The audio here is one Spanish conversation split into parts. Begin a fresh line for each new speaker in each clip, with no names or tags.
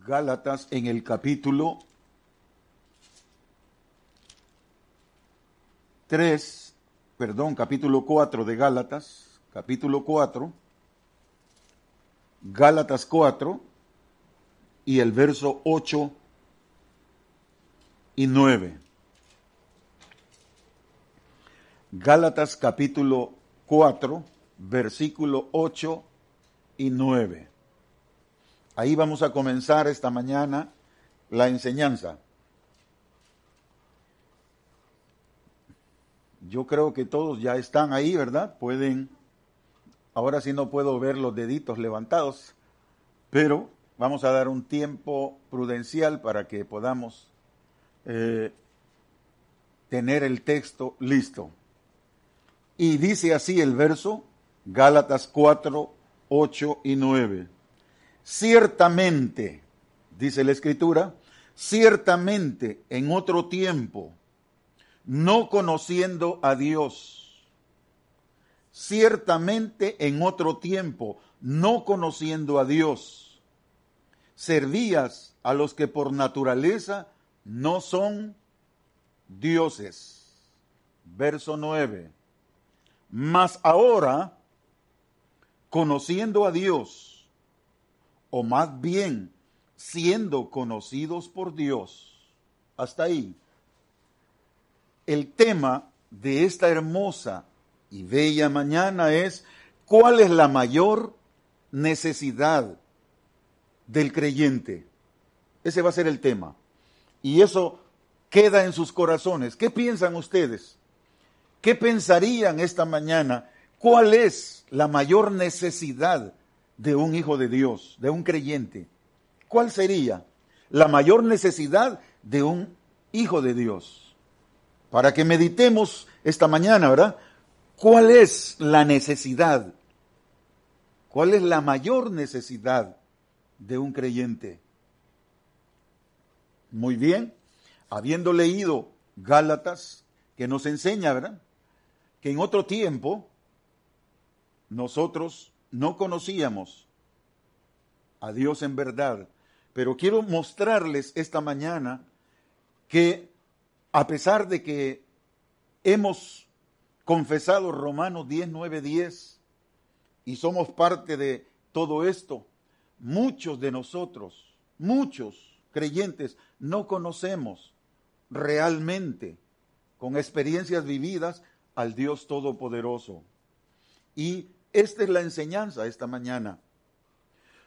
Gálatas en el capítulo 4 de Gálatas, capítulo 4, Gálatas 4 y el verso 8 y 9. Gálatas capítulo 4, versículo 8 y 9. Ahí vamos a comenzar esta mañana la enseñanza. Yo creo que todos ya están ahí, ¿verdad? Pueden, ahora sí no puedo ver los deditos levantados, pero vamos a dar un tiempo prudencial para que podamos tener el texto listo. Y dice así el verso, Gálatas 4, 8 y 9. Ciertamente, dice la Escritura, ciertamente en otro tiempo, no conociendo a Dios, ciertamente en otro tiempo, no conociendo a Dios, servías a los que por naturaleza no son dioses. Verso 9. Mas ahora, conociendo a Dios, o más bien siendo conocidos por Dios, hasta ahí, el tema de esta hermosa y bella mañana es: ¿cuál es la mayor necesidad del creyente? Ese va a ser el tema. Y eso queda en sus corazones. ¿Qué piensan ustedes? ¿Qué pensarían esta mañana? ¿Cuál es la mayor necesidad de un hijo de Dios, de un creyente? ¿Cuál sería la mayor necesidad de un hijo de Dios? Para que meditemos esta mañana, ¿verdad? ¿Cuál es la necesidad? ¿Cuál es la mayor necesidad de un creyente? Muy bien, habiendo leído Gálatas, que nos enseña, ¿verdad?, que en otro tiempo nosotros no conocíamos a Dios en verdad, pero quiero mostrarles esta mañana que a pesar de que hemos confesado Romanos 10, 9, 10 y somos parte de todo esto, muchos de nosotros, muchos creyentes, no conocemos realmente, con experiencias vividas, al Dios Todopoderoso. Y esta es la enseñanza esta mañana.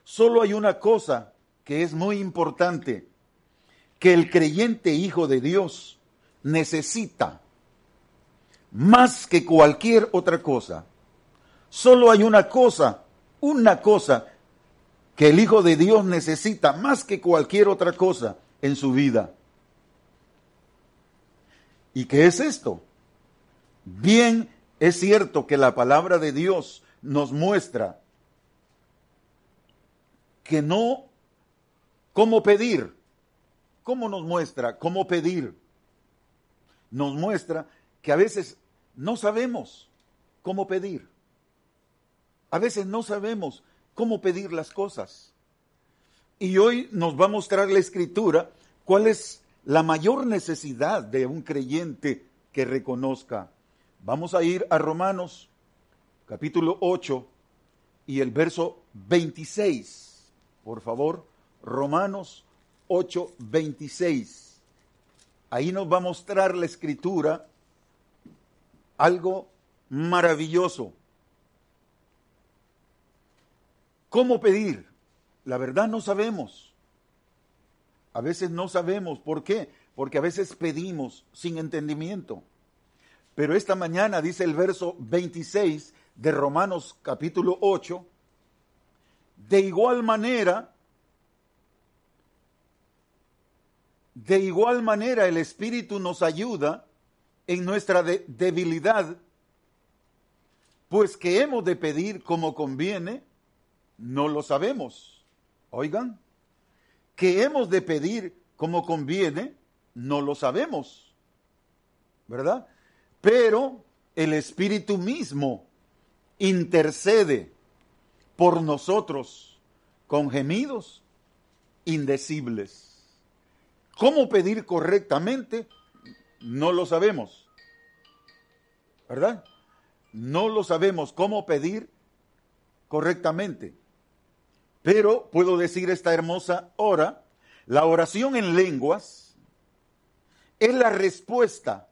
Solo hay una cosa que es muy importante, que el creyente hijo de Dios necesita más que cualquier otra cosa. Solo hay una cosa que el hijo de Dios necesita más que cualquier otra cosa en su vida. ¿Y qué es esto? Bien, es cierto que la palabra de Dios nos muestra que no, cómo pedir. ¿Cómo nos muestra cómo pedir? Nos muestra que a veces no sabemos cómo pedir. A veces no sabemos cómo pedir las cosas. Y hoy nos va a mostrar la Escritura cuál es la mayor necesidad de un creyente que reconozca. Vamos a ir a Romanos, capítulo 8, y el verso 26. Por favor, Romanos 8, 26. Ahí nos va a mostrar la Escritura algo maravilloso. ¿Cómo pedir? La verdad no sabemos. A veces no sabemos. ¿Por qué? Porque a veces pedimos sin entendimiento. Pero esta mañana dice el verso 26 de Romanos capítulo 8, de igual manera el Espíritu nos ayuda en nuestra debilidad, pues que hemos de pedir como conviene, no lo sabemos. Oigan, que hemos de pedir como conviene, no lo sabemos, ¿verdad? Pero el Espíritu mismo intercede por nosotros con gemidos indecibles. ¿Cómo pedir correctamente? No lo sabemos, ¿verdad? No lo sabemos cómo pedir correctamente. Pero puedo decir esta hermosa hora, la oración en lenguas es la respuesta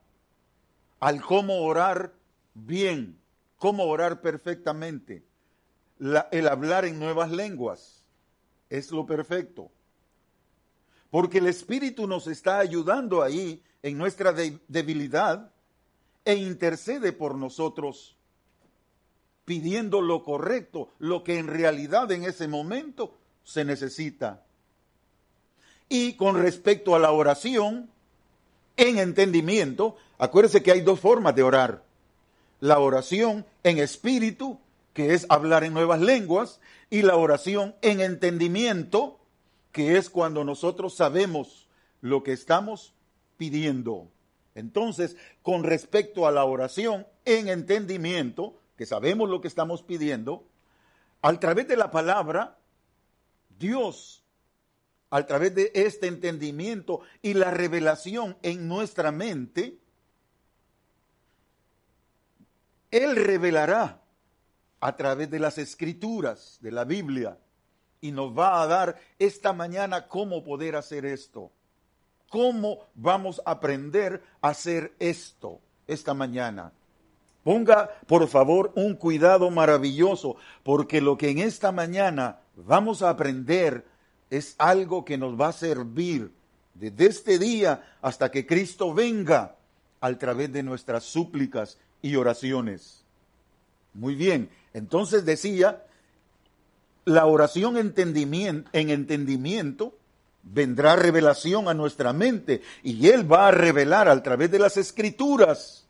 al cómo orar bien, cómo orar perfectamente. El hablar en nuevas lenguas es lo perfecto. Porque el Espíritu nos está ayudando ahí en nuestra debilidad e intercede por nosotros, pidiendo lo correcto, lo que en realidad en ese momento se necesita. Y con respecto a la oración, en entendimiento, acuérdense que hay dos formas de orar. La oración en espíritu, que es hablar en nuevas lenguas, y la oración en entendimiento, que es cuando nosotros sabemos lo que estamos pidiendo. Entonces, con respecto a la oración en entendimiento, que sabemos lo que estamos pidiendo, a través de la palabra, Dios, a través de este entendimiento y la revelación en nuestra mente, Él revelará a través de las Escrituras, de la Biblia, y nos va a dar esta mañana cómo poder hacer esto. ¿Cómo vamos a aprender a hacer esto esta mañana? Ponga, por favor, un cuidado maravilloso, porque lo que en esta mañana vamos a aprender es algo que nos va a servir desde este día hasta que Cristo venga a través de nuestras súplicas y oraciones. Muy bien, entonces decía, la oración en entendimiento vendrá revelación a nuestra mente y Él va a revelar a través de las Escrituras,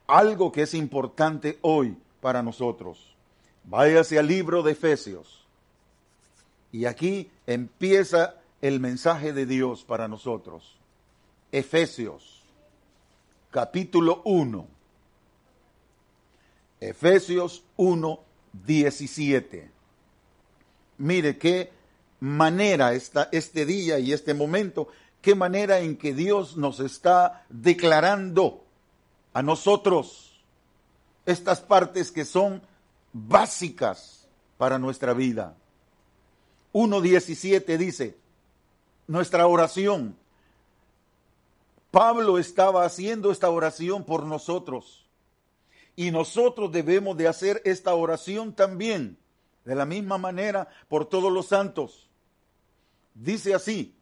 algo que es importante hoy para nosotros. Váyase al libro de Efesios. Y aquí empieza el mensaje de Dios para nosotros. Efesios, capítulo 1. Efesios 1, 17. Mire qué manera este día y este momento, qué manera en que Dios nos está declarando a nosotros estas partes que son básicas para nuestra vida. 1:17 dice, nuestra oración. Pablo estaba haciendo esta oración por nosotros y nosotros debemos de hacer esta oración también, de la misma manera por todos los santos. Dice así,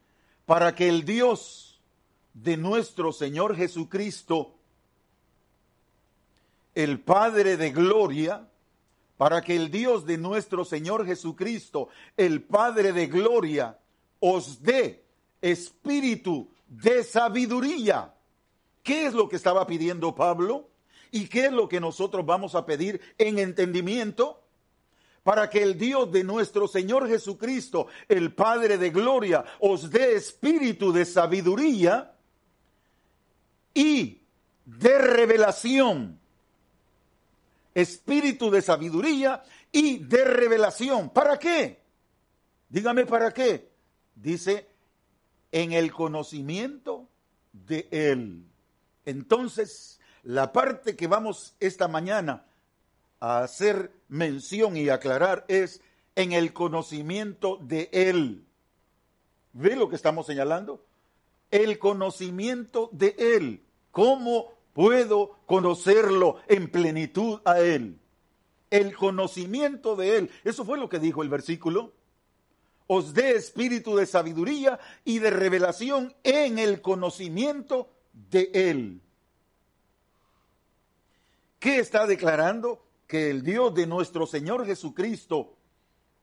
para que el Dios de nuestro Señor Jesucristo, el Padre de gloria, para que el Dios de nuestro Señor Jesucristo, el Padre de gloria, os dé espíritu de sabiduría. ¿Qué es lo que estaba pidiendo Pablo? ¿Y qué es lo que nosotros vamos a pedir en entendimiento? Para que el Dios de nuestro Señor Jesucristo, el Padre de gloria, os dé espíritu de sabiduría y de revelación. Espíritu de sabiduría y de revelación. ¿Para qué? Dígame para qué. Dice, en el conocimiento de Él. Entonces, la parte que vamos esta mañana a hacer mención y aclarar es en el conocimiento de Él. ¿Ve lo que estamos señalando? El conocimiento de Él. ¿Cómo puedo conocerlo en plenitud a Él? El conocimiento de Él. Eso fue lo que dijo el versículo. Os dé espíritu de sabiduría y de revelación en el conocimiento de Él. ¿Qué está declarando? Que el Dios de nuestro Señor Jesucristo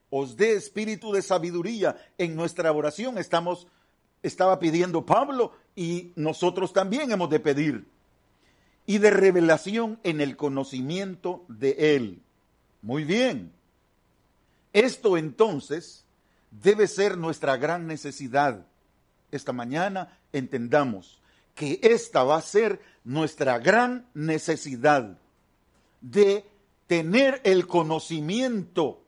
os dé espíritu de sabiduría. En nuestra oración estaba pidiendo Pablo y nosotros también hemos de pedir. Y de revelación en el conocimiento de Él. Muy bien. Esto entonces debe ser nuestra gran necesidad. Esta mañana entendamos que esta va a ser nuestra gran necesidad de tener el conocimiento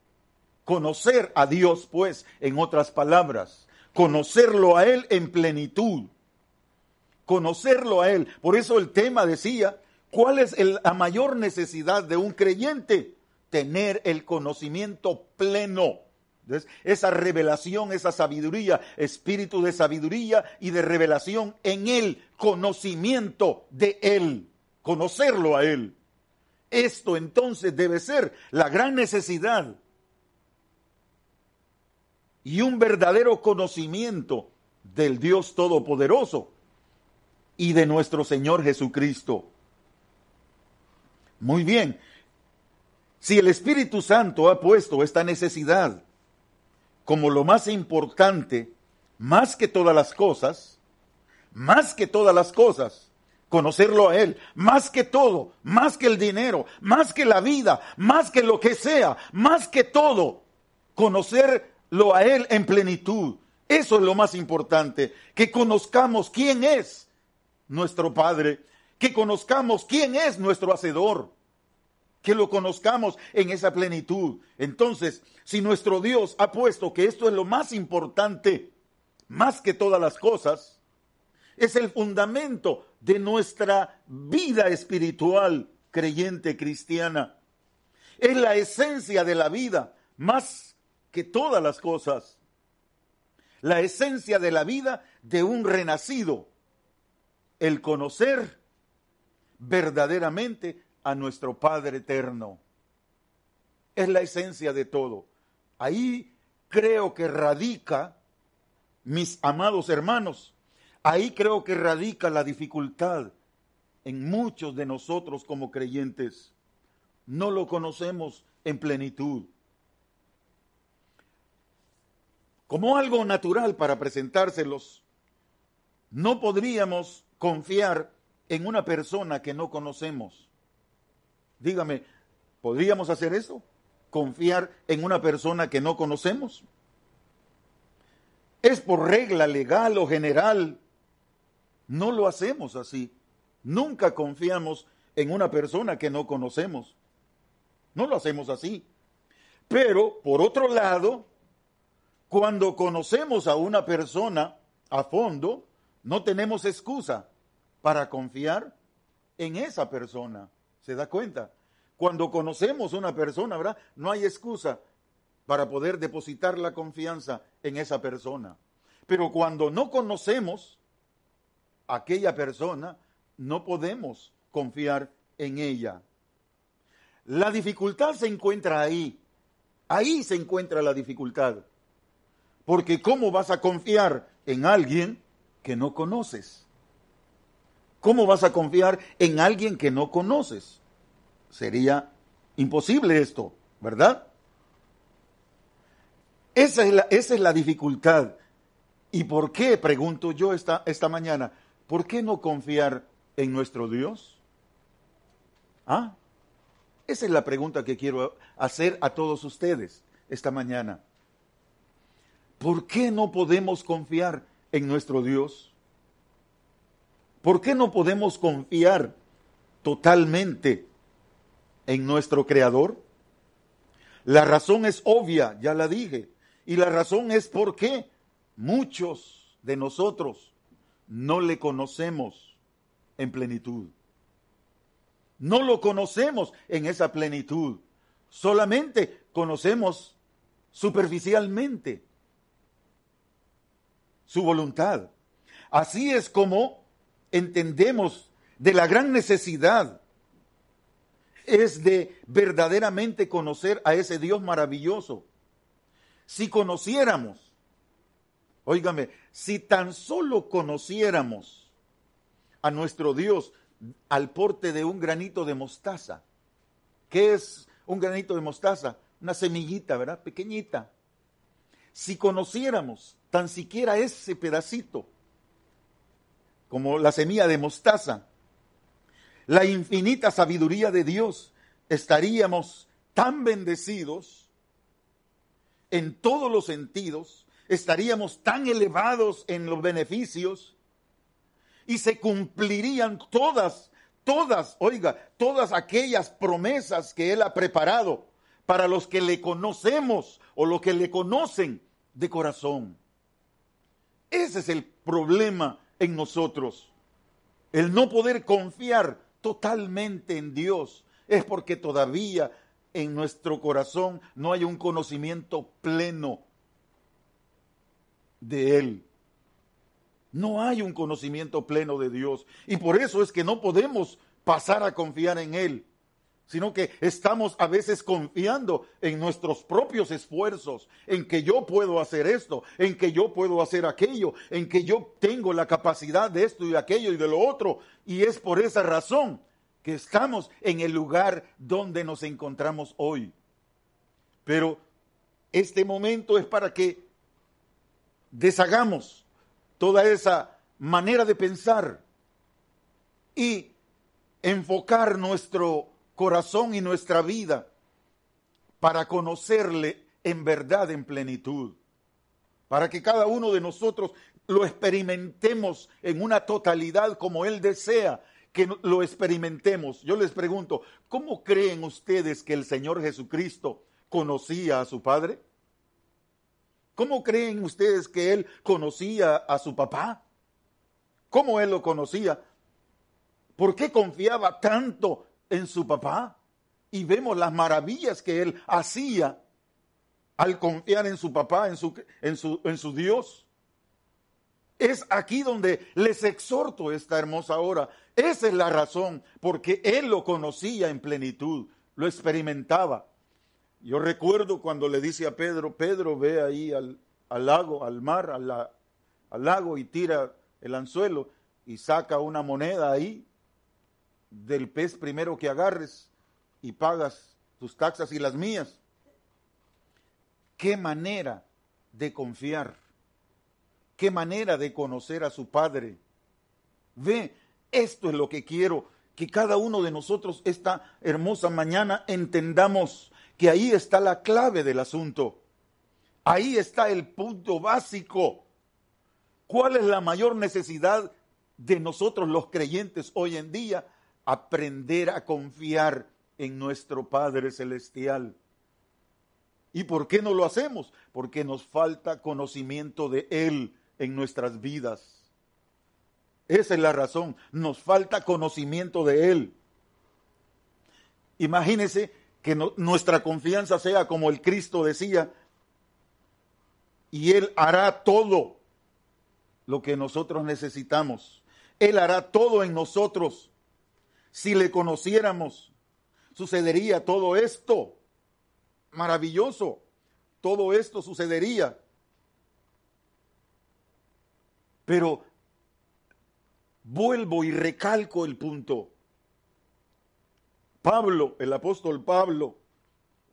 Conocer a Dios, pues, en otras palabras, conocerlo a Él en plenitud. Conocerlo a Él. Por eso el tema decía, ¿cuál es la mayor necesidad de un creyente? Tener el conocimiento pleno. Entonces, esa revelación, esa sabiduría, espíritu de sabiduría y de revelación en Él, conocimiento de Él, conocerlo a Él. Esto entonces debe ser la gran necesidad y un verdadero conocimiento del Dios Todopoderoso y de nuestro Señor Jesucristo. Muy bien, si el Espíritu Santo ha puesto esta necesidad como lo más importante, más que todas las cosas, conocerlo a Él, más que todo, más que el dinero, más que la vida, más que lo que sea, más que todo, conocerlo a Él en plenitud. Eso es lo más importante, que conozcamos quién es nuestro Padre, que conozcamos quién es nuestro Hacedor, que lo conozcamos en esa plenitud. Entonces, si nuestro Dios ha puesto que esto es lo más importante, más que todas las cosas, es el fundamento de nuestra vida espiritual creyente cristiana. Es la esencia de la vida, más que todas las cosas. La esencia de la vida de un renacido. El conocer verdaderamente a nuestro Padre eterno. Es la esencia de todo. Ahí creo que radica, mis amados hermanos, ahí creo que radica la dificultad en muchos de nosotros como creyentes. No lo conocemos en plenitud. Como algo natural para presentárselos, no podríamos confiar en una persona que no conocemos. Dígame, ¿podríamos hacer eso? ¿Confiar en una persona que no conocemos? Es por regla legal o general. No lo hacemos así. Nunca confiamos en una persona que no conocemos. No lo hacemos así. Pero, por otro lado, cuando conocemos a una persona a fondo, no tenemos excusa para confiar en esa persona. ¿Se da cuenta? Cuando conocemos a una persona, ¿verdad? No hay excusa para poder depositar la confianza en esa persona. Pero cuando no conocemos a aquella persona, no podemos confiar en ella. La dificultad se encuentra ahí. Ahí se encuentra la dificultad. Porque ¿cómo vas a confiar en alguien que no conoces? ¿Cómo vas a confiar en alguien que no conoces? Sería imposible esto, ¿verdad? Esa es la dificultad. ¿Y por qué, pregunto yo esta mañana, por qué no confiar en nuestro Dios? ¿Ah? Esa es la pregunta que quiero hacer a todos ustedes esta mañana. ¿Por qué no podemos confiar en nuestro Dios? ¿Por qué no podemos confiar totalmente en nuestro Creador? La razón es obvia, ya la dije, y la razón es porque muchos de nosotros no le conocemos en plenitud. No lo conocemos en esa plenitud, solamente conocemos superficialmente su voluntad. Así es como entendemos de la gran necesidad es de verdaderamente conocer a ese Dios maravilloso. Si conociéramos, óigame, si tan solo conociéramos a nuestro Dios al porte de un granito de mostaza. ¿Qué es un granito de mostaza? Una semillita, ¿verdad? Pequeñita. Si conociéramos tan siquiera ese pedacito, como la semilla de mostaza, la infinita sabiduría de Dios, estaríamos tan bendecidos en todos los sentidos, estaríamos tan elevados en los beneficios y se cumplirían todas aquellas promesas que Él ha preparado para los que le conocemos o los que le conocen de corazón. Ese es el problema en nosotros. El no poder confiar totalmente en Dios es porque todavía en nuestro corazón no hay un conocimiento pleno de Él. No hay un conocimiento pleno de Dios. Y por eso es que no podemos pasar a confiar en Él, sino que estamos a veces confiando en nuestros propios esfuerzos, en que yo puedo hacer esto, en que yo puedo hacer aquello, en que yo tengo la capacidad de esto y de aquello y de lo otro. Y es por esa razón que estamos en el lugar donde nos encontramos hoy. Pero este momento es para que deshagamos toda esa manera de pensar y enfocar nuestro corazón y nuestra vida para conocerle en verdad, en plenitud, para que cada uno de nosotros lo experimentemos en una totalidad como Él desea que lo experimentemos. Yo les pregunto, ¿cómo creen ustedes que el Señor Jesucristo conocía a su Padre? ¿Cómo creen ustedes que Él conocía a su papá? ¿Cómo Él lo conocía? ¿Por qué confiaba tanto en su papá? Y vemos las maravillas que Él hacía al confiar en su papá, en su Dios. Es aquí donde les exhorto esta hermosa hora. Esa es la razón, porque Él lo conocía en plenitud, lo experimentaba. Yo recuerdo cuando le dice a Pedro, Pedro, ve ahí al lago, al mar, al lago y tira el anzuelo y saca una moneda ahí del pez primero que agarres y pagas tus taxas y las mías. Qué manera de confiar, qué manera de conocer a su Padre. Ve, esto es lo que quiero que cada uno de nosotros esta hermosa mañana entendamos, que ahí está la clave del asunto. Ahí está el punto básico. ¿Cuál es la mayor necesidad de nosotros los creyentes hoy en día? Aprender a confiar en nuestro Padre Celestial. ¿Y por qué no lo hacemos? Porque nos falta conocimiento de Él en nuestras vidas. Esa es la razón. Nos falta conocimiento de Él. Imagínense que nuestra confianza sea como el Cristo decía, y Él hará todo lo que nosotros necesitamos. Él hará todo en nosotros. Si le conociéramos, sucedería todo esto. Maravilloso. Todo esto sucedería. Pero vuelvo y recalco el punto. Pablo, el apóstol Pablo,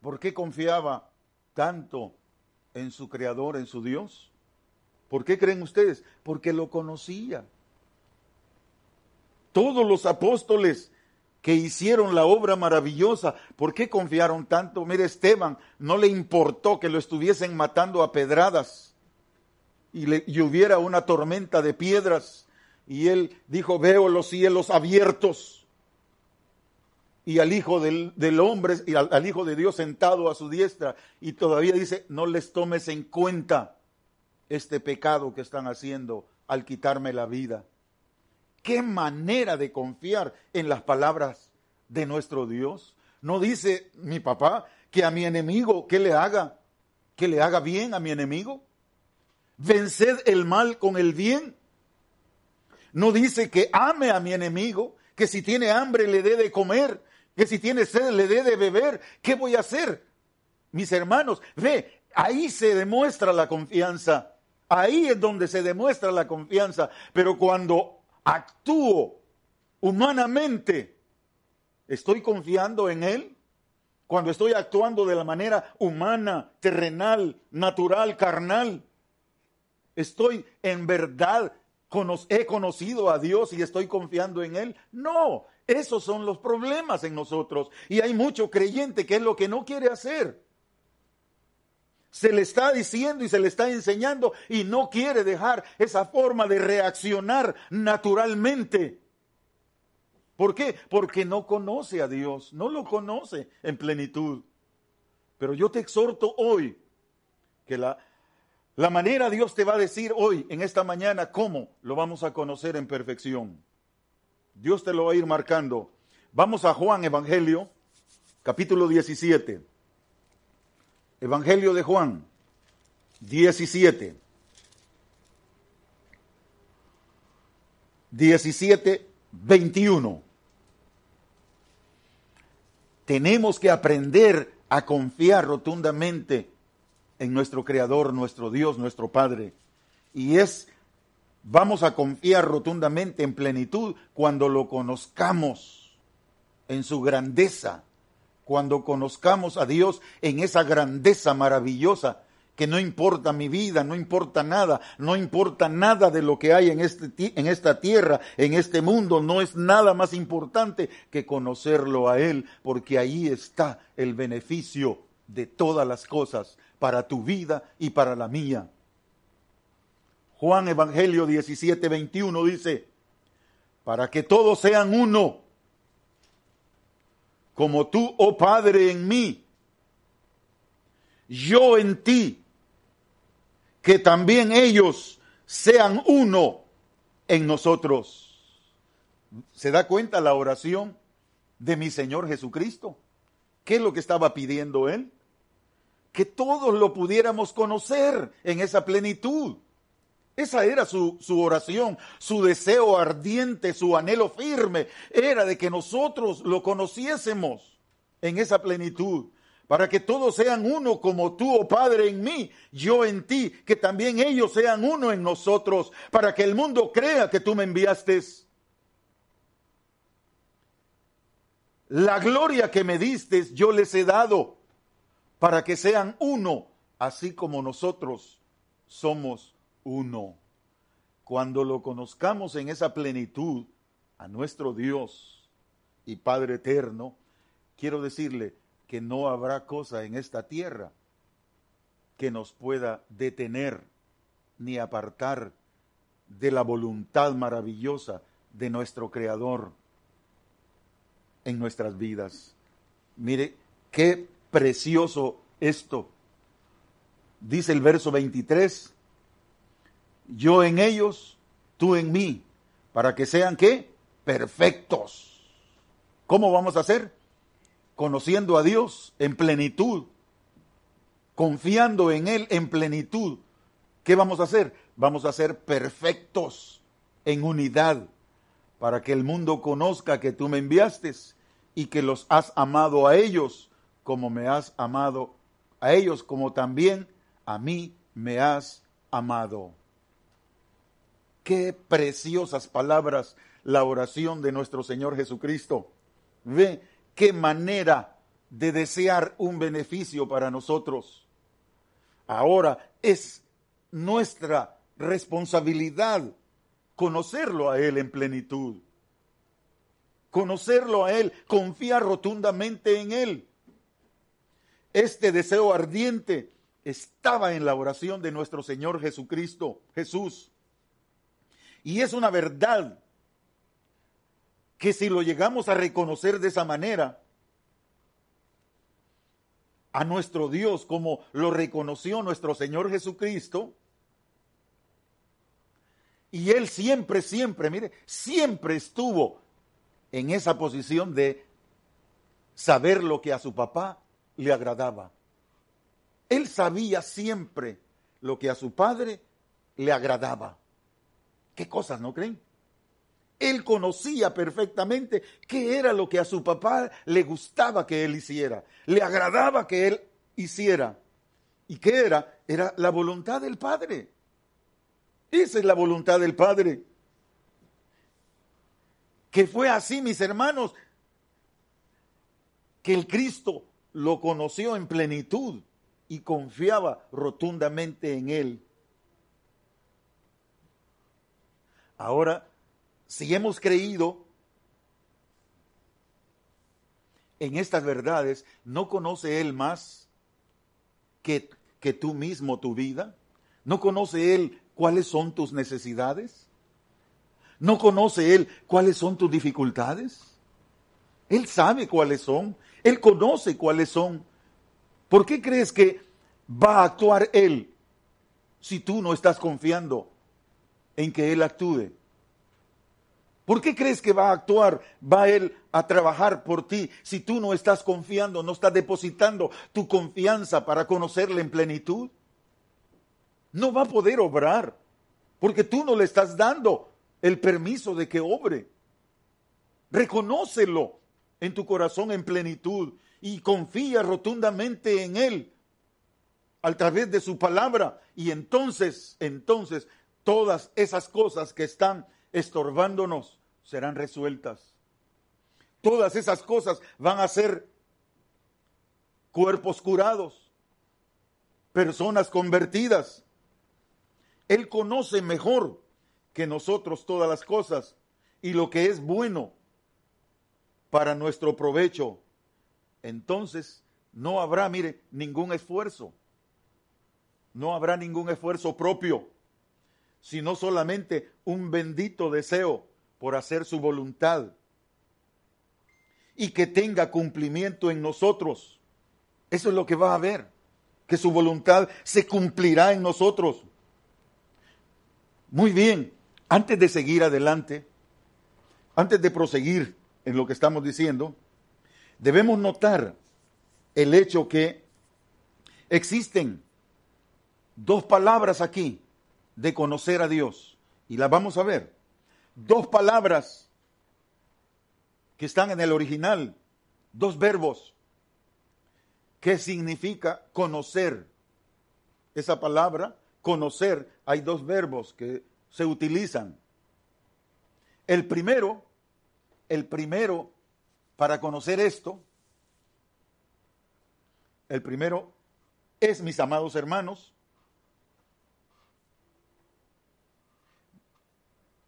¿por qué confiaba tanto en su Creador, en su Dios? ¿Por qué creen ustedes? Porque lo conocía. Todos los apóstoles que hicieron la obra maravillosa, ¿por qué confiaron tanto? Mire, Esteban, no le importó que lo estuviesen matando a pedradas y hubiera una tormenta de piedras, y él dijo, veo los cielos abiertos y al Hijo del Hombre y al Hijo de Dios sentado a su diestra, y todavía dice, no les tomes en cuenta este pecado que están haciendo al quitarme la vida. Qué manera de confiar en las palabras de nuestro Dios. No dice mi papá que a mi enemigo, que le haga bien a mi enemigo. Venced el mal con el bien. No dice que ame a mi enemigo, que si tiene hambre le dé de comer, que si tiene sed le dé de beber. ¿Qué voy a hacer? Mis hermanos, ve, ahí se demuestra la confianza. Ahí es donde se demuestra la confianza. Pero cuando actúo humanamente, ¿estoy confiando en Él? Cuando estoy actuando de la manera humana, terrenal, natural, carnal, ¿estoy en verdad, he conocido a Dios y estoy confiando en Él? No, esos son los problemas en nosotros. Y hay mucho creyente que es lo que no quiere hacer. Se le está diciendo y se le está enseñando y no quiere dejar esa forma de reaccionar naturalmente. ¿Por qué? Porque no conoce a Dios, no lo conoce en plenitud. Pero yo te exhorto hoy que la manera Dios te va a decir hoy, en esta mañana, cómo lo vamos a conocer en perfección. Dios te lo va a ir marcando. Vamos a Juan, Evangelio, capítulo 17. Evangelio de Juan, 17. 17:21. Tenemos que aprender a confiar rotundamente en nuestro Creador, nuestro Dios, nuestro Padre. Y vamos a confiar rotundamente en plenitud cuando lo conozcamos en su grandeza, cuando conozcamos a Dios en esa grandeza maravillosa, que no importa mi vida, no importa nada de lo que hay en esta tierra, en este mundo, no es nada más importante que conocerlo a Él, porque ahí está el beneficio de todas las cosas para tu vida y para la mía. Juan Evangelio 17:21 dice, para que todos sean uno, como tú, oh Padre, en mí, yo en ti, que también ellos sean uno en nosotros. ¿Se da cuenta la oración de mi Señor Jesucristo? ¿Qué es lo que estaba pidiendo Él? Que todos lo pudiéramos conocer en esa plenitud. Esa era su oración, su deseo ardiente, su anhelo firme, era de que nosotros lo conociésemos en esa plenitud, para que todos sean uno como tú, oh Padre, en mí, yo en ti, que también ellos sean uno en nosotros, para que el mundo crea que tú me enviaste. La gloria que me diste yo les he dado, para que sean uno, así como nosotros somos uno. Cuando lo conozcamos en esa plenitud a nuestro Dios y Padre eterno, quiero decirle que no habrá cosa en esta tierra que nos pueda detener ni apartar de la voluntad maravillosa de nuestro Creador en nuestras vidas. Mire, qué precioso esto. Dice el verso 23, yo en ellos, tú en mí, para que sean, ¿qué? Perfectos. ¿Cómo vamos a hacer? Conociendo a Dios en plenitud, confiando en Él en plenitud. ¿Qué vamos a hacer? Vamos a ser perfectos en unidad, para que el mundo conozca que tú me enviaste y que los has amado a ellos como me has amado a ellos, como también a mí me has amado. Qué preciosas palabras la oración de nuestro Señor Jesucristo. Ve qué manera de desear un beneficio para nosotros. Ahora es nuestra responsabilidad conocerlo a Él en plenitud. Conocerlo a Él, confiar rotundamente en Él. Este deseo ardiente estaba en la oración de nuestro Señor Jesucristo, Jesús. Y es una verdad que si lo llegamos a reconocer de esa manera, a nuestro Dios como lo reconoció nuestro Señor Jesucristo, y Él siempre, mire, siempre estuvo en esa posición de saber lo que a su papá le agradaba. Él sabía siempre lo que a su padre le agradaba. ¿Qué cosas, no creen? Él conocía perfectamente qué era lo que a su papá le gustaba que él hiciera, le agradaba que él hiciera. ¿Y qué era? Era la voluntad del Padre. Esa es la voluntad del Padre. Que fue así, mis hermanos, que el Cristo lo conoció en plenitud y confiaba rotundamente en Él. Ahora, si hemos creído en estas verdades, ¿no conoce Él más que tú mismo tu vida? ¿No conoce Él cuáles son tus necesidades? ¿No conoce Él cuáles son tus dificultades? Él sabe cuáles son, Él conoce cuáles son ¿Por qué crees que va a actuar Él si tú no estás confiando en que Él actúe? ¿Por qué crees que va a actuar, va Él a trabajar por ti si tú no estás confiando, no estás depositando tu confianza para conocerle en plenitud? No va a poder obrar porque tú no le estás dando el permiso de que obre. Reconócelo en tu corazón en plenitud y confía rotundamente en Él a través de su palabra, y entonces todas esas cosas que están estorbándonos serán resueltas. Todas esas cosas van a ser cuerpos curados, personas convertidas. Él conoce mejor que nosotros todas las cosas y lo que es bueno para nuestro provecho. Entonces no habrá, mire, ningún esfuerzo. No habrá ningún esfuerzo propio, sino solamente un bendito deseo por hacer su voluntad y que tenga cumplimiento en nosotros. Eso es lo que va a haber, que su voluntad se cumplirá en nosotros. Muy bien, antes de seguir adelante, antes de proseguir en lo que estamos diciendo, debemos notar el hecho que existen dos palabras aquí de conocer a Dios, y las vamos a ver. Dos palabras que están en el original, dos verbos. ¿Qué significa conocer? Esa palabra, conocer, hay dos verbos que se utilizan. El primero para conocer esto, el primero es, mis amados hermanos,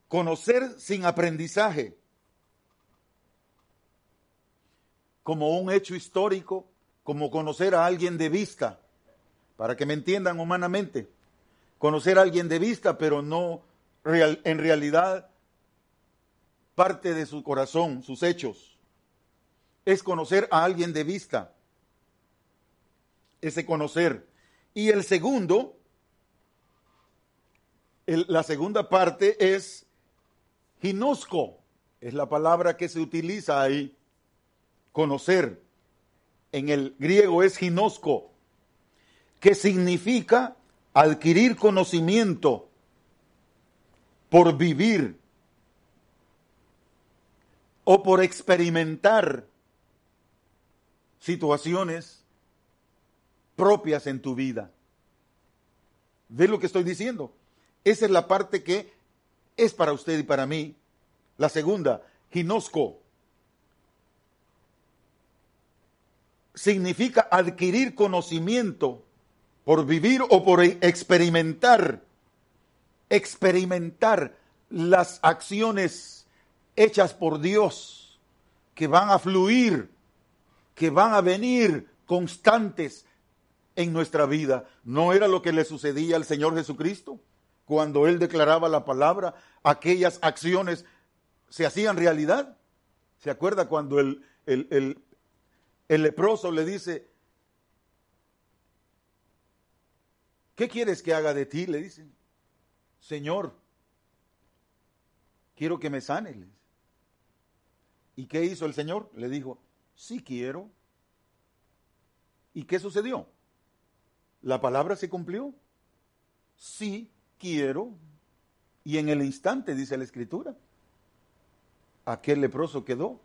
conocer sin aprendizaje, como un hecho histórico, como conocer a alguien de vista, para que me entiendan humanamente. Conocer a alguien de vista, pero no en realidad parte de su corazón, sus hechos. Es conocer a alguien de vista, ese conocer. Y el segundo, la segunda parte es ginosco, es la palabra que se utiliza ahí, conocer. En el griego es ginosco, que significa adquirir conocimiento por vivir o por experimentar situaciones propias en tu vida. ¿Ves lo que estoy diciendo? Esa es la parte que es para usted y para mí. La segunda, ginosco, significa adquirir conocimiento por vivir o por experimentar las acciones hechas por Dios que van a fluir, que van a venir constantes en nuestra vida. ¿No era lo que le sucedía al Señor Jesucristo? Cuando Él declaraba la palabra, aquellas acciones se hacían realidad. ¿Se acuerda cuando el leproso le dice, ¿qué quieres que haga de ti? Le dice, Señor, quiero que me sanes. ¿Y qué hizo el Señor? Le dijo, sí quiero. ¿Y qué sucedió? La palabra se cumplió. Sí quiero. Y en el instante, dice la Escritura, aquel leproso quedó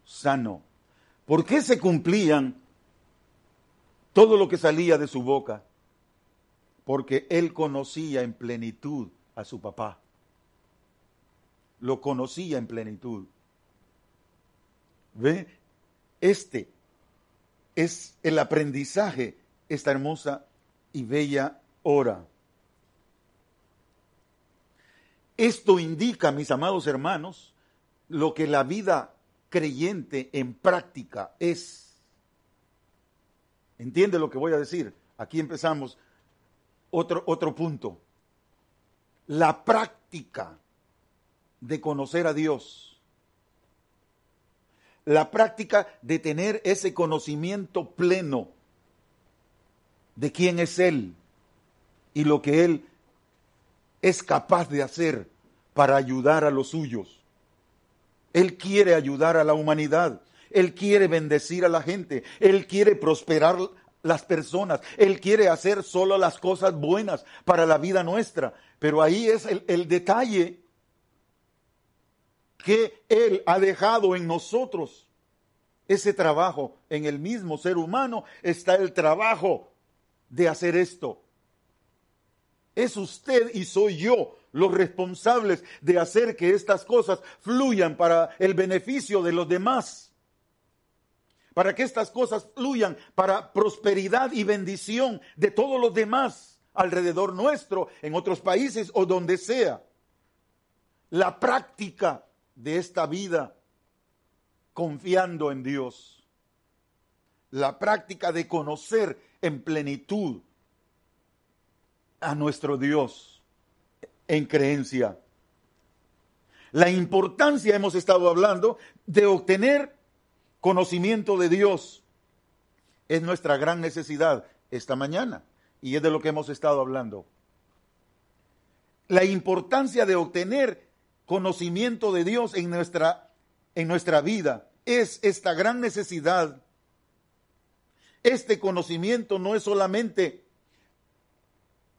sano. ¿Por qué se cumplían todo lo que salía de su boca? Porque él conocía en plenitud a su papá. Lo conocía en plenitud. ¿Ve? Este es el aprendizaje, esta hermosa y bella hora. Esto indica, mis amados hermanos, lo que la vida creyente en práctica es. ¿Entiende lo que voy a decir? Aquí empezamos otro punto. La práctica de conocer a Dios. La práctica de tener ese conocimiento pleno de quién es Él y lo que Él es capaz de hacer para ayudar a los suyos. Él quiere ayudar a la humanidad. Él quiere bendecir a la gente. Él quiere prosperar las personas. Él quiere hacer solo las cosas buenas para la vida nuestra. Pero ahí es el detalle que Él ha dejado en nosotros. Ese trabajo, en el mismo ser humano está el trabajo de hacer esto. Es usted y soy yo los responsables de hacer que estas cosas fluyan para el beneficio de los demás. Para que estas cosas fluyan para prosperidad y bendición de todos los demás alrededor nuestro, en otros países o donde sea. La práctica de esta vida confiando en Dios. La práctica de conocer en plenitud a nuestro Dios en creencia. La importancia, hemos estado hablando, de obtener conocimiento de Dios. Es nuestra gran necesidad esta mañana y es de lo que hemos estado hablando. La importancia de obtener conocimiento de Dios en nuestra vida es esta gran necesidad. Este conocimiento no es solamente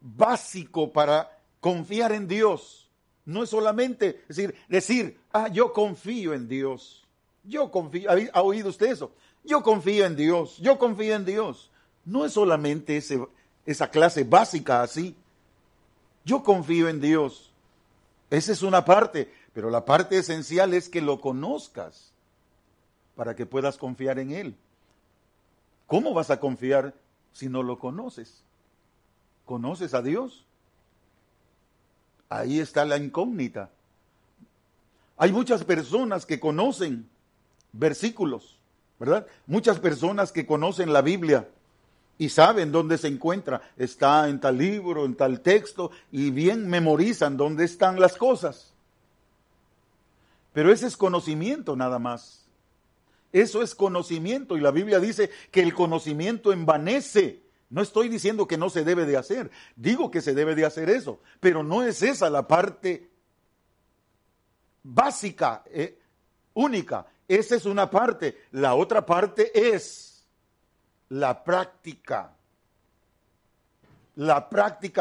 básico para confiar en Dios. No es solamente decir, yo confío en Dios. Yo confío. ¿Ha oído usted eso? Yo confío en Dios. Yo confío en Dios. No es solamente esa clase básica así. Yo confío en Dios. Esa es una parte, pero la parte esencial es que lo conozcas para que puedas confiar en Él. ¿Cómo vas a confiar si no lo conoces? ¿Conoces a Dios? Ahí está la incógnita. Hay muchas personas que conocen versículos, ¿verdad? Muchas personas que conocen la Biblia y saben dónde se encuentra. Está en tal libro, en tal texto, y bien memorizan dónde están las cosas. Pero ese es conocimiento nada más. Eso es conocimiento, y la Biblia dice que el conocimiento envanece. No estoy diciendo que no se debe de hacer, digo que se debe de hacer eso, pero no es esa la parte básica, única. Esa es una parte. La otra parte es la práctica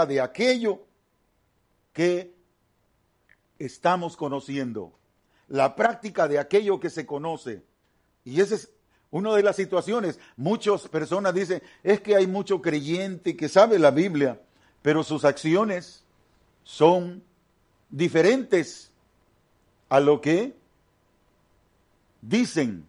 de aquello que estamos conociendo, la práctica de aquello que se conoce. Y esa es una de las situaciones. Muchas personas dicen, es que hay mucho creyente que sabe la Biblia, pero sus acciones son diferentes a lo que dicen.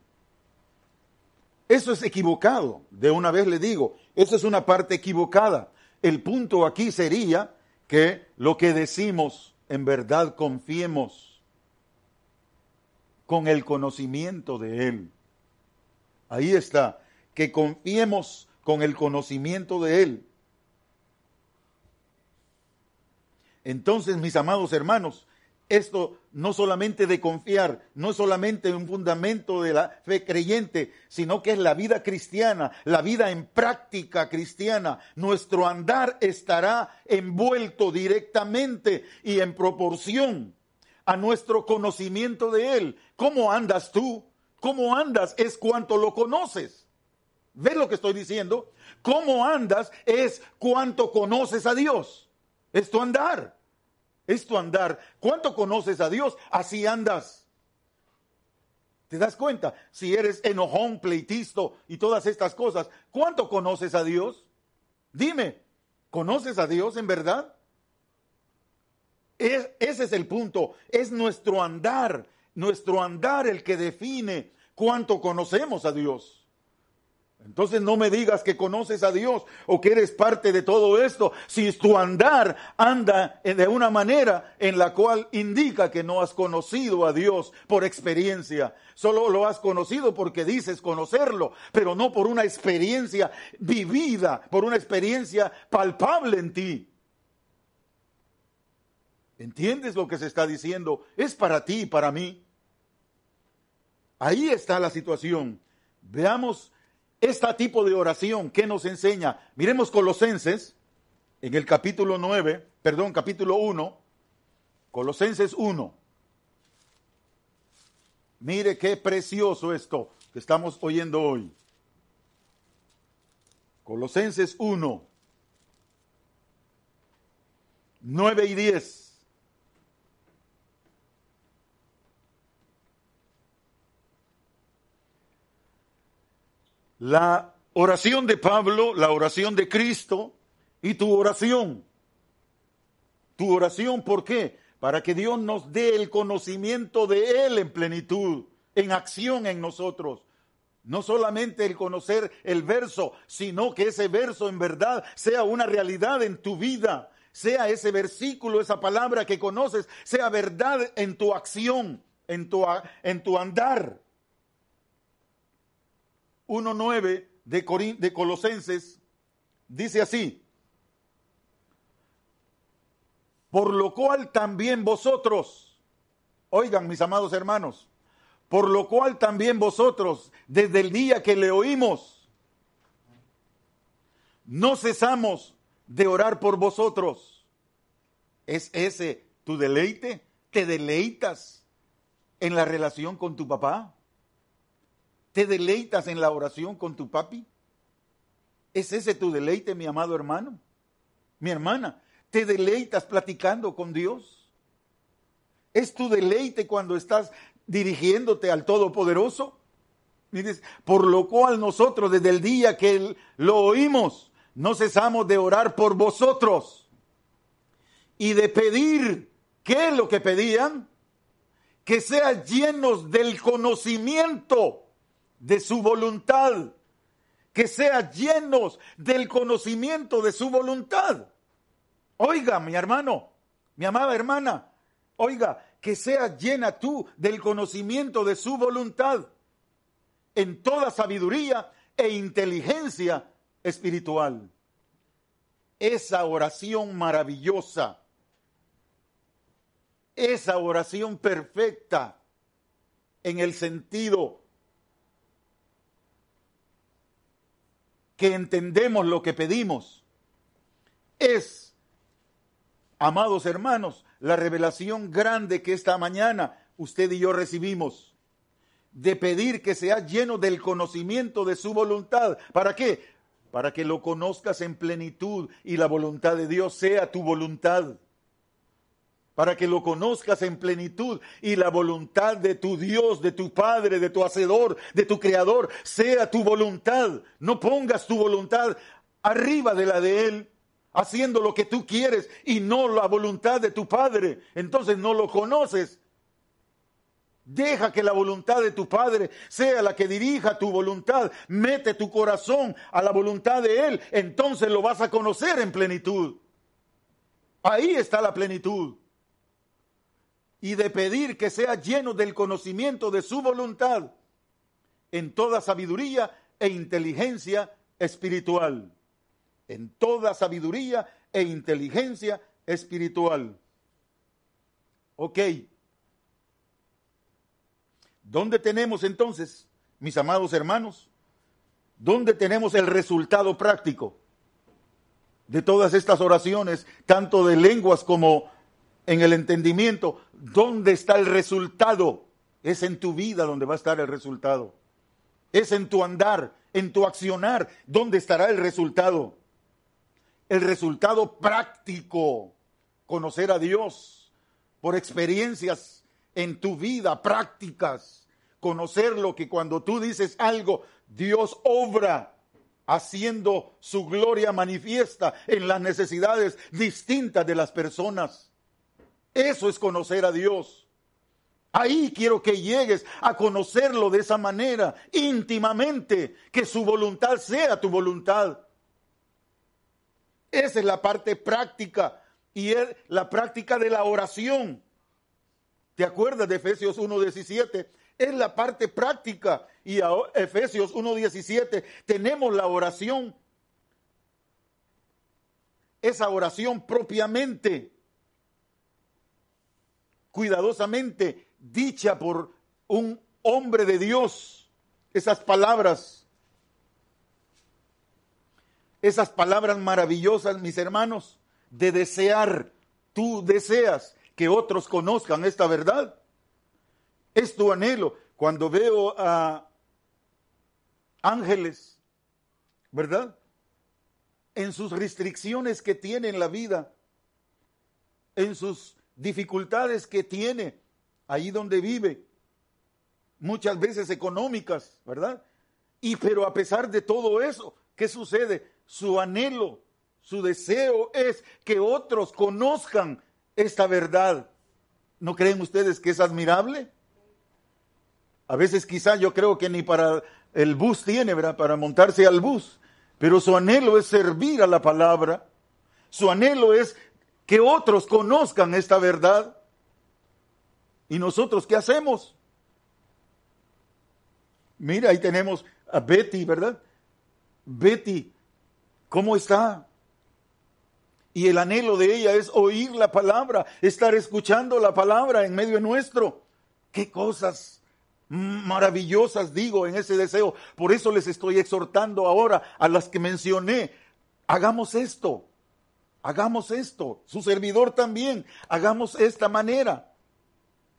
Eso es equivocado. De una vez le digo, eso es una parte equivocada. El punto aquí sería que lo que decimos en verdad confiemos con el conocimiento de Él. Ahí está, que confiemos con el conocimiento de Él. Entonces, mis amados hermanos, esto no solamente de confiar, no es solamente un fundamento de la fe creyente, sino que es la vida cristiana, la vida en práctica cristiana. Nuestro andar estará envuelto directamente y en proporción a nuestro conocimiento de Él. ¿Cómo andas tú? ¿Cómo andas? Es cuánto lo conoces. ¿Ves lo que estoy diciendo? ¿Cómo andas? Es cuánto conoces a Dios. Es tu andar. Es tu andar. ¿Cuánto conoces a Dios? Así andas. ¿Te das cuenta? Si eres enojón, pleitisto y todas estas cosas, ¿cuánto conoces a Dios? Dime, ¿conoces a Dios en verdad? Ese es el punto. Es nuestro andar el que define cuánto conocemos a Dios. Entonces no me digas que conoces a Dios o que eres parte de todo esto, si tu andar anda de una manera en la cual indica que no has conocido a Dios por experiencia. Solo lo has conocido porque dices conocerlo, pero no por una experiencia vivida, por una experiencia palpable en ti. ¿Entiendes lo que se está diciendo? Es para ti y para mí. Ahí está la situación. Veamos Este tipo de oración, ¿qué nos enseña? Miremos Colosenses, en el capítulo 1, Colosenses 1. Mire qué precioso esto que estamos oyendo hoy. Colosenses 1, 9 y 10. La oración de Pablo, la oración de Cristo y tu oración. Tu oración, ¿por qué? Para que Dios nos dé el conocimiento de Él en plenitud, en acción en nosotros. No solamente el conocer el verso, sino que ese verso en verdad sea una realidad en tu vida. Sea ese versículo, esa palabra que conoces, sea verdad en tu acción, en tu andar. 1:9 de Colosenses dice así: por lo cual también vosotros, oigan mis amados hermanos, por lo cual también vosotros, desde el día que le oímos, no cesamos de orar por vosotros. ¿Es ese tu deleite? ¿Te deleitas en la relación con tu papá? ¿Te deleitas en la oración con tu papi? ¿Es ese tu deleite, mi amado hermano? Mi hermana, ¿te deleitas platicando con Dios? ¿Es tu deleite cuando estás dirigiéndote al Todopoderoso? Dices, por lo cual nosotros desde el día que lo oímos, no cesamos de orar por vosotros y de pedir, ¿qué es lo que pedían? Que sean llenos del conocimiento de su voluntad, que sean llenos del conocimiento de su voluntad. Oiga, mi hermano, mi amada hermana, oiga, que seas llena tú del conocimiento de su voluntad en toda sabiduría e inteligencia espiritual. Esa oración maravillosa, esa oración perfecta en el sentido que entendemos lo que pedimos, es, amados hermanos, la revelación grande que esta mañana usted y yo recibimos, de pedir que sea lleno del conocimiento de su voluntad. ¿Para qué? Para que lo conozcas en plenitud y la voluntad de Dios sea tu voluntad. Para que lo conozcas en plenitud y la voluntad de tu Dios, de tu Padre, de tu Hacedor, de tu Creador, sea tu voluntad. No pongas tu voluntad arriba de la de Él, haciendo lo que tú quieres y no la voluntad de tu Padre. Entonces no lo conoces. Deja que la voluntad de tu Padre sea la que dirija tu voluntad. Mete tu corazón a la voluntad de Él. Entonces lo vas a conocer en plenitud. Ahí está la plenitud. Y de pedir que sea lleno del conocimiento de su voluntad en toda sabiduría e inteligencia espiritual. En toda sabiduría e inteligencia espiritual. Ok. ¿Dónde tenemos entonces, mis amados hermanos? ¿Dónde tenemos el resultado práctico de todas estas oraciones, tanto de lenguas como en el entendimiento? ¿Dónde está el resultado? Es en tu vida donde va a estar el resultado. Es en tu andar, en tu accionar, donde estará el resultado. El resultado práctico, conocer a Dios por experiencias en tu vida prácticas, conocerlo, que cuando tú dices algo, Dios obra haciendo su gloria manifiesta en las necesidades distintas de las personas. Eso es conocer a Dios. Ahí quiero que llegues a conocerlo de esa manera, íntimamente, que su voluntad sea tu voluntad. Esa es la parte práctica y es la práctica de la oración. ¿Te acuerdas de Efesios 1:17? Es la parte práctica. Y a Efesios 1:17 tenemos la oración. Esa oración propiamente, cuidadosamente dicha por un hombre de Dios. Esas palabras esas palabras maravillosas, mis hermanos, de desear. Tú deseas que otros conozcan esta verdad. Es tu anhelo. Cuando veo a ángeles, ¿verdad?, en sus restricciones que tiene en la vida, en sus dificultades que tiene ahí donde vive, muchas veces económicas, ¿verdad? Pero a pesar de todo eso, ¿qué sucede? Su anhelo, su deseo es que otros conozcan esta verdad. ¿No creen ustedes que es admirable? A veces quizá yo creo que ni para el bus tiene, ¿verdad?, para montarse al bus. Pero su anhelo es servir a la palabra. Su anhelo es que otros conozcan esta verdad. ¿Y nosotros qué hacemos? Mira, ahí tenemos a Betty, ¿verdad? Betty, ¿cómo está? Y el anhelo de ella es oír la palabra, estar escuchando la palabra en medio nuestro. ¡Qué cosas maravillosas digo en ese deseo! Por eso les estoy exhortando ahora a las que mencioné. Hagamos esto, su servidor también, hagamos esta manera.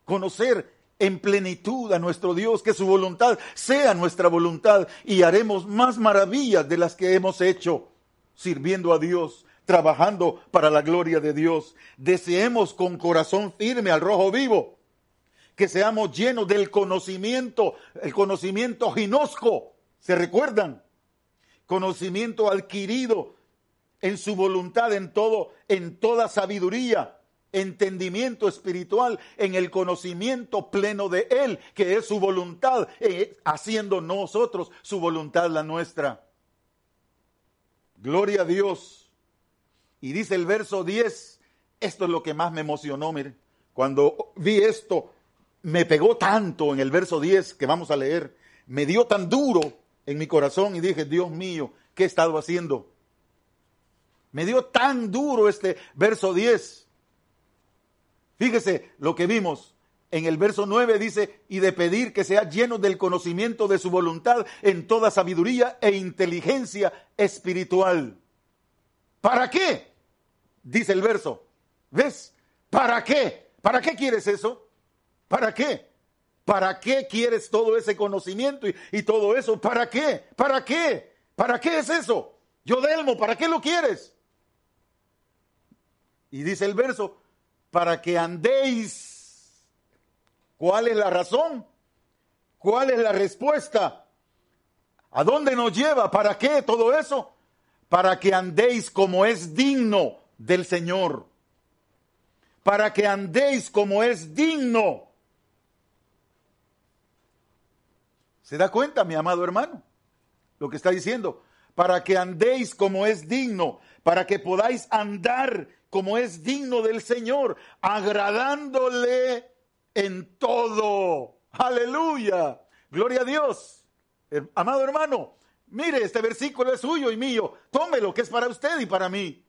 Conocer en plenitud a nuestro Dios, que su voluntad sea nuestra voluntad, y haremos más maravillas de las que hemos hecho, sirviendo a Dios, trabajando para la gloria de Dios. Deseemos con corazón firme al Rojo Vivo, que seamos llenos del conocimiento, el conocimiento ginosco, ¿se recuerdan? Conocimiento adquirido en su voluntad, en toda sabiduría, entendimiento espiritual, en el conocimiento pleno de Él, que es su voluntad, haciendo nosotros su voluntad la nuestra. Gloria a Dios. Y dice el verso 10, esto es lo que más me emocionó, mire, cuando vi esto, me pegó tanto en el verso 10 que vamos a leer, me dio tan duro en mi corazón y dije, Dios mío, ¿qué he estado haciendo? Me dio tan duro este verso 10. Fíjese lo que vimos. En el verso 9 dice, y de pedir que sea lleno del conocimiento de su voluntad en toda sabiduría e inteligencia espiritual. ¿Para qué? Dice el verso. ¿Ves? ¿Para qué? ¿Para qué quieres eso? ¿Para qué? ¿Para qué quieres todo ese conocimiento y todo eso? ¿Para qué? ¿Para qué? ¿Para qué es eso? Yodelmo, ¿para qué lo quieres? Y dice el verso, para que andéis. ¿Cuál es la razón? ¿Cuál es la respuesta? ¿A dónde nos lleva? ¿Para qué todo eso? Para que andéis como es digno del Señor. Para que andéis como es digno. ¿Se da cuenta, mi amado hermano? Lo que está diciendo. Para que andéis como es digno. Para que podáis andar como es digno del Señor. Agradándole en todo. Aleluya. Gloria a Dios. Amado hermano, mire, este versículo es suyo y mío. Tómelo, que es para usted y para mí.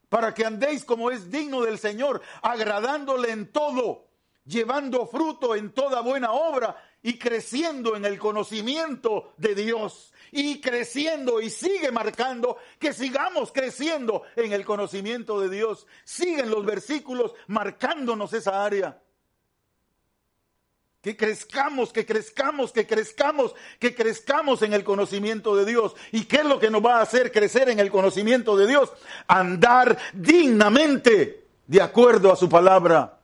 Para que andéis como es digno del Señor. Agradándole en todo. Llevando fruto en toda buena obra y creciendo en el conocimiento de Dios, y creciendo, y sigue marcando que sigamos creciendo en el conocimiento de Dios. Siguen los versículos marcándonos esa área. Que crezcamos, que crezcamos, que crezcamos, que crezcamos en el conocimiento de Dios. ¿Y qué es lo que nos va a hacer crecer en el conocimiento de Dios? Andar dignamente de acuerdo a su palabra.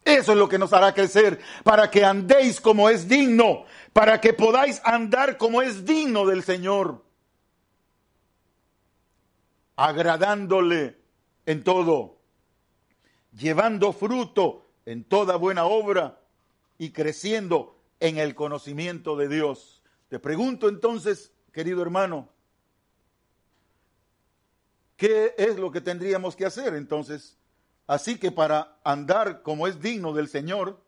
Eso es lo que nos hará crecer, para que andéis como es digno, para que podáis andar como es digno del Señor, agradándole en todo, llevando fruto en toda buena obra y creciendo en el conocimiento de Dios. Te pregunto entonces, querido hermano, ¿qué es lo que tendríamos que hacer entonces? Así que para andar como es digno del Señor,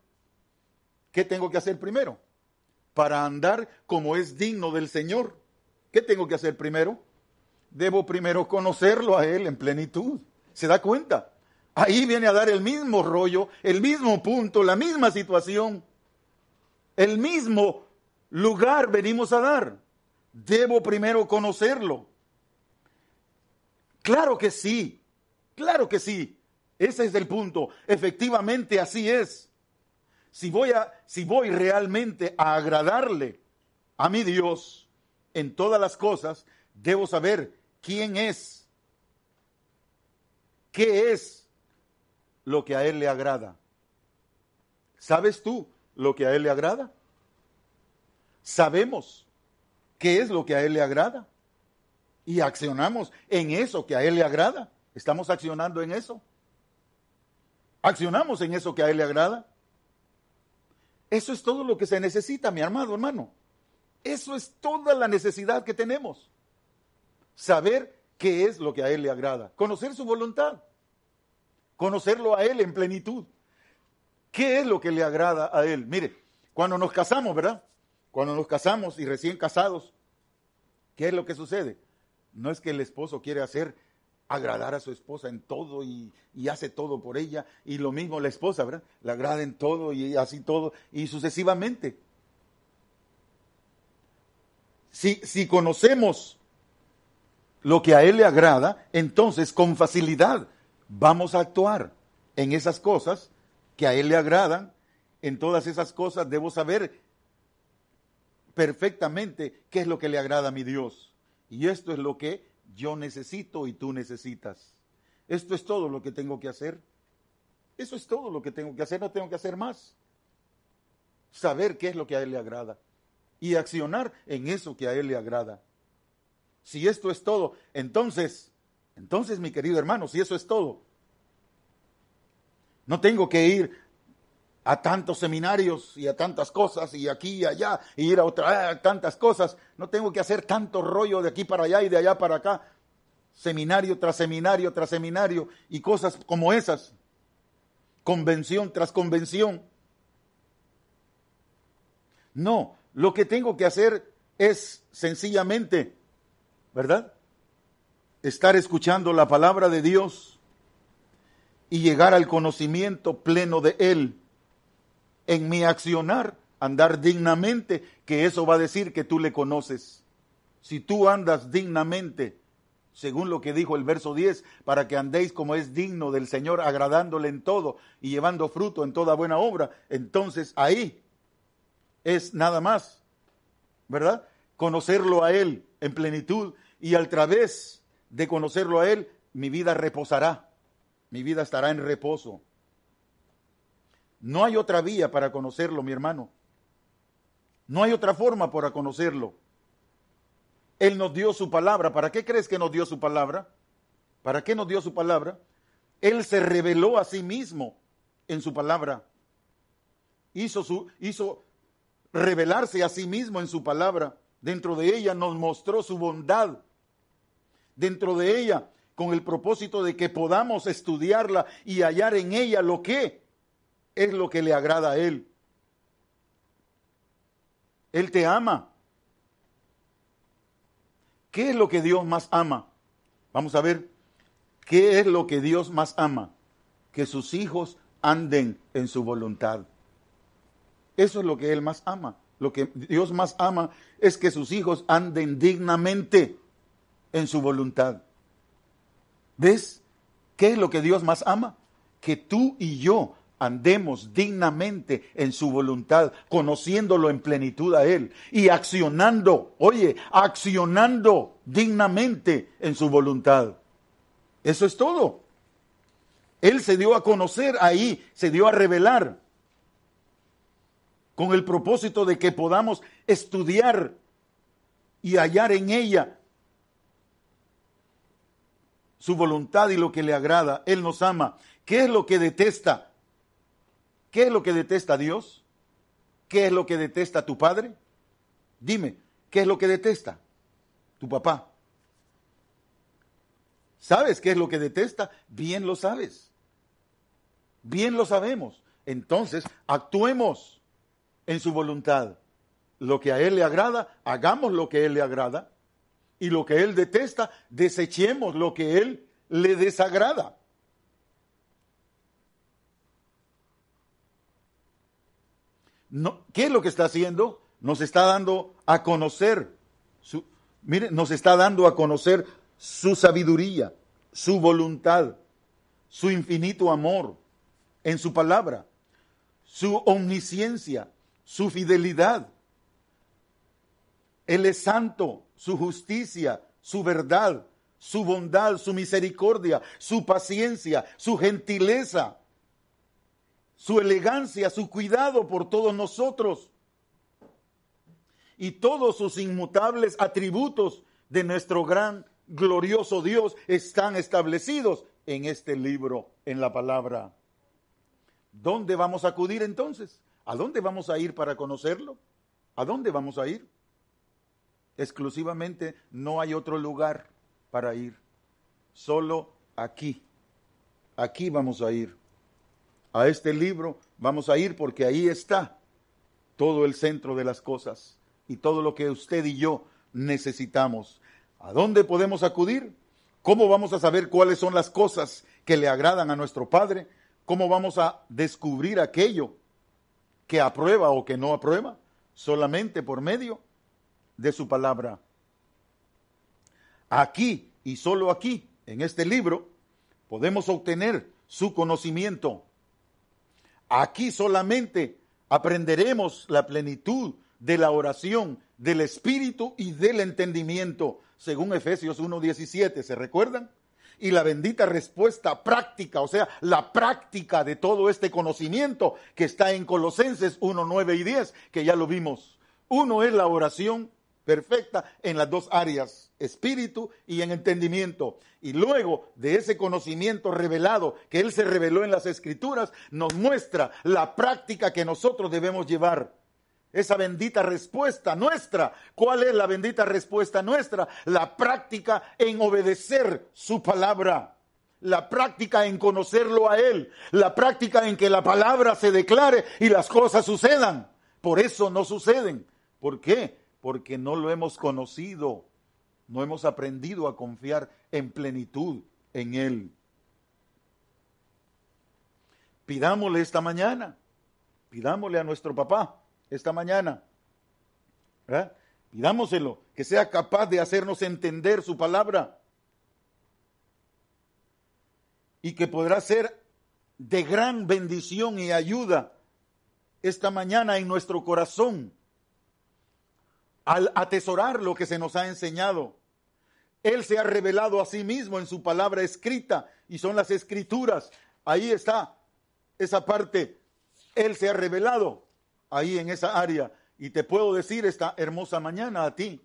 ¿qué tengo que hacer primero? Para andar como es digno del Señor, ¿qué tengo que hacer primero? Debo primero conocerlo a Él en plenitud. ¿Se da cuenta? Ahí viene a dar el mismo rollo, el mismo punto, la misma situación, el mismo lugar venimos a dar. Debo primero conocerlo. Claro que sí, claro que sí. Ese es el punto. Efectivamente así es. Si voy realmente a agradarle a mi Dios en todas las cosas, debo saber quién es, qué es lo que a Él le agrada. ¿Sabes tú lo que a Él le agrada? ¿Sabemos qué es lo que a Él le agrada? Y accionamos en eso que a Él le agrada. ¿Estamos accionando en eso? ¿Accionamos en eso que a Él le agrada? Eso es todo lo que se necesita, mi amado hermano. Eso es toda la necesidad que tenemos. Saber qué es lo que a Él le agrada. Conocer su voluntad. Conocerlo a Él en plenitud. ¿Qué es lo que le agrada a Él? Mire, cuando nos casamos, ¿verdad? Cuando nos casamos y recién casados, ¿qué es lo que sucede? No es que el esposo quiere agradar a su esposa en todo y hace todo por ella, y lo mismo la esposa, ¿verdad? Le agrada en todo y así todo, y sucesivamente. Si conocemos lo que a Él le agrada, entonces con facilidad vamos a actuar en esas cosas que a Él le agradan. En todas esas cosas debo saber perfectamente qué es lo que le agrada a mi Dios. Y esto es lo que yo necesito y tú necesitas. Esto es todo lo que tengo que hacer. Eso es todo lo que tengo que hacer, no tengo que hacer más. Saber qué es lo que a Él le agrada y accionar en eso que a Él le agrada. Si esto es todo, entonces mi querido hermano, si eso es todo, no tengo que ir a tantos seminarios y a tantas cosas y aquí y allá y ir a tantas cosas. No tengo que hacer tanto rollo de aquí para allá y de allá para acá, seminario tras seminario tras seminario y cosas como esas, convención tras convención. No, lo que tengo que hacer es sencillamente, ¿verdad? Estar escuchando la palabra de Dios y llegar al conocimiento pleno de Él. En mi accionar, andar dignamente, que eso va a decir que tú le conoces. Si tú andas dignamente, según lo que dijo el verso 10, para que andéis como es digno del Señor, agradándole en todo y llevando fruto en toda buena obra, entonces ahí es nada más, ¿verdad? Conocerlo a Él en plenitud, y a través de conocerlo a Él, mi vida reposará, mi vida estará en reposo. No hay otra vía para conocerlo, mi hermano. No hay otra forma para conocerlo. Él nos dio su palabra. ¿Para qué crees que nos dio su palabra? ¿Para qué nos dio su palabra? Él se reveló a sí mismo en su palabra. Hizo revelarse a sí mismo en su palabra. Dentro de ella nos mostró su bondad. Dentro de ella, con el propósito de que podamos estudiarla y hallar en ella lo que es lo que le agrada a Él. Él te ama. ¿Qué es lo que Dios más ama? Vamos a ver, ¿qué es lo que Dios más ama? Que sus hijos anden en su voluntad. Eso es lo que Él más ama. Lo que Dios más ama es que sus hijos anden dignamente en su voluntad. ¿Ves? ¿Qué es lo que Dios más ama? Que tú y yo andemos dignamente en su voluntad, conociéndolo en plenitud a Él y accionando dignamente en su voluntad. Eso es todo. Él se dio a conocer ahí, se dio a revelar con el propósito de que podamos estudiar y hallar en ella su voluntad y lo que le agrada. Él nos ama. ¿Qué es lo que detesta? ¿Qué es lo que detesta Dios? ¿Qué es lo que detesta tu padre? Dime, ¿qué es lo que detesta tu papá? ¿Sabes qué es lo que detesta? Bien lo sabes. Bien lo sabemos. Entonces, actuemos en su voluntad. Lo que a Él le agrada, hagamos lo que a Él le agrada. Y lo que Él detesta, desechemos lo que a Él le desagrada. No, ¿qué es lo que está haciendo? Nos está dando a conocer nos está dando a conocer su sabiduría, su voluntad, su infinito amor en su palabra, su omnisciencia, su fidelidad. Él es santo, su justicia, su verdad, su bondad, su misericordia, su paciencia, su gentileza, su elegancia, su cuidado por todos nosotros y todos sus inmutables atributos de nuestro gran, glorioso Dios están establecidos en este libro, en la palabra. ¿Dónde vamos a acudir entonces? ¿A dónde vamos a ir para conocerlo? ¿A dónde vamos a ir? Exclusivamente no hay otro lugar para ir, solo aquí. Aquí vamos a ir. A este libro vamos a ir porque ahí está todo el centro de las cosas y todo lo que usted y yo necesitamos. ¿A dónde podemos acudir? ¿Cómo vamos a saber cuáles son las cosas que le agradan a nuestro Padre? ¿Cómo vamos a descubrir aquello que aprueba o que no aprueba? Solamente por medio de su palabra. Aquí y solo aquí, en este libro, podemos obtener su conocimiento. Aquí solamente aprenderemos la plenitud de la oración, del espíritu y del entendimiento, según Efesios 1:17, ¿se recuerdan? Y la bendita respuesta práctica, o sea, la práctica de todo este conocimiento que está en Colosenses 1:9 y 10, que ya lo vimos. Uno es la oración perfecta en las dos áreas, espíritu y en entendimiento. Y luego de ese conocimiento revelado, que Él se reveló en las Escrituras, nos muestra la práctica que nosotros debemos llevar. Esa bendita respuesta nuestra. ¿Cuál es la bendita respuesta nuestra? La práctica en obedecer su palabra. La práctica en conocerlo a Él. La práctica en que la palabra se declare y las cosas sucedan. Por eso no suceden. ¿Por qué? Porque no lo hemos conocido. No hemos aprendido a confiar en plenitud en Él. Pidámosle esta mañana. Pidámosle a nuestro papá esta mañana, ¿verdad? Pidámoselo, que sea capaz de hacernos entender su palabra y que podrá ser de gran bendición y ayuda esta mañana en nuestro corazón al atesorar lo que se nos ha enseñado. Él se ha revelado a sí mismo en su palabra escrita y son las Escrituras. Ahí está esa parte. Él se ha revelado ahí en esa área. Y te puedo decir esta hermosa mañana a ti.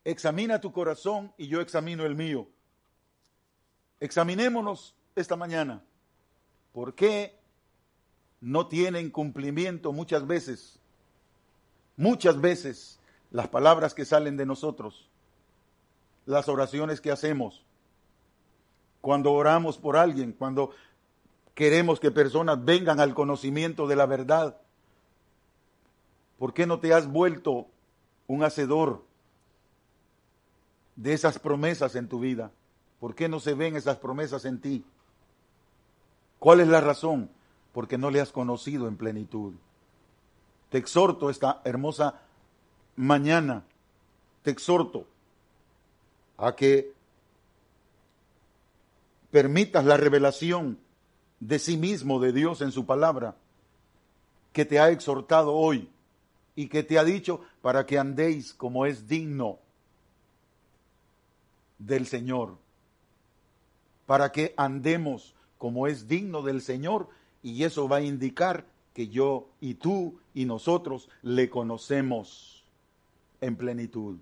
Examina tu corazón y yo examino el mío. Examinémonos esta mañana. ¿Por qué no tienen cumplimiento muchas veces las palabras que salen de nosotros? Las oraciones que hacemos. Cuando oramos por alguien, cuando queremos que personas vengan al conocimiento de la verdad. ¿Por qué no te has vuelto un hacedor de esas promesas en tu vida? ¿Por qué no se ven esas promesas en ti? ¿Cuál es la razón? Porque no le has conocido en plenitud. Te exhorto esta hermosa mañana, te exhorto a que permitas la revelación de sí mismo, de Dios en su palabra, que te ha exhortado hoy y que te ha dicho para que andéis como es digno del Señor, para que andemos como es digno del Señor, y eso va a indicar que yo y tú y nosotros le conocemos en plenitud.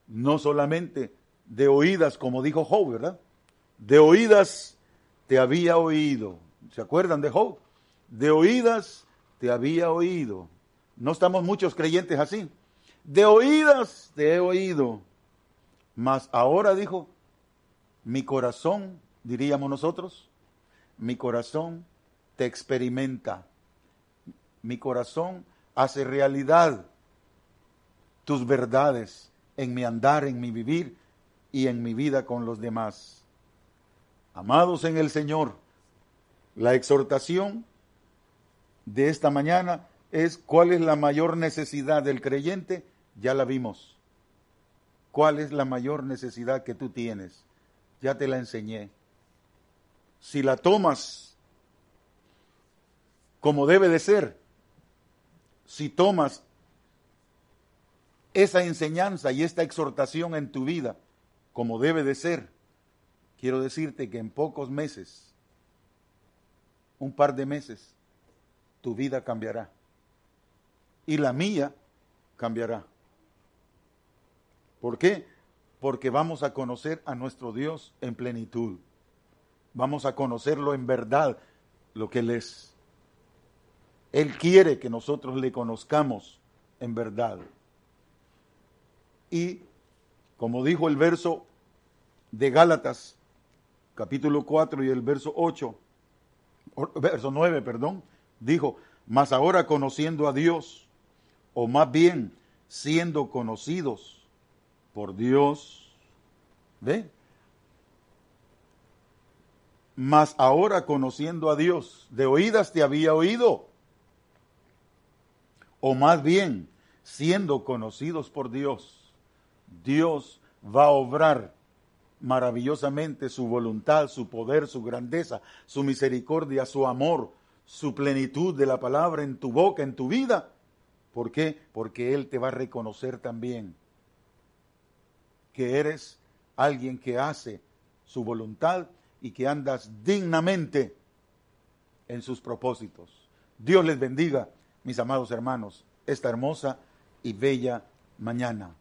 No solamente de oídas, como dijo Job, ¿verdad? De oídas te había oído. ¿Se acuerdan de Job? De oídas te había oído. No estamos muchos creyentes así. De oídas te he oído. Mas ahora dijo, mi corazón, diríamos nosotros, mi corazón te experimenta. Mi corazón hace realidad tus verdades en mi andar, en mi vivir y en mi vida con los demás. Amados en el Señor, la exhortación de esta mañana es: ¿cuál es la mayor necesidad del creyente? Ya la vimos. ¿Cuál es la mayor necesidad que tú tienes? Ya te la enseñé. Si la tomas como debe de ser, si tomas esa enseñanza y esta exhortación en tu vida como debe de ser, quiero decirte que en pocos meses, un par de meses, tu vida cambiará. Y la mía cambiará. ¿Por qué? Porque vamos a conocer a nuestro Dios en plenitud. Vamos a conocerlo en verdad, lo que Él es. Él quiere que nosotros le conozcamos en verdad. Y, como dijo el verso de Gálatas, capítulo 4 y el verso 9, dijo, mas ahora conociendo a Dios, o más bien siendo conocidos por Dios, ¿ve? Mas ahora conociendo a Dios, de oídas te había oído, o más bien siendo conocidos por Dios, Dios va a obrar maravillosamente su voluntad, su poder, su grandeza, su misericordia, su amor, su plenitud de la palabra en tu boca, en tu vida. ¿Por qué? Porque Él te va a reconocer también que eres alguien que hace su voluntad y que andas dignamente en sus propósitos. Dios les bendiga, mis amados hermanos, esta hermosa y bella mañana.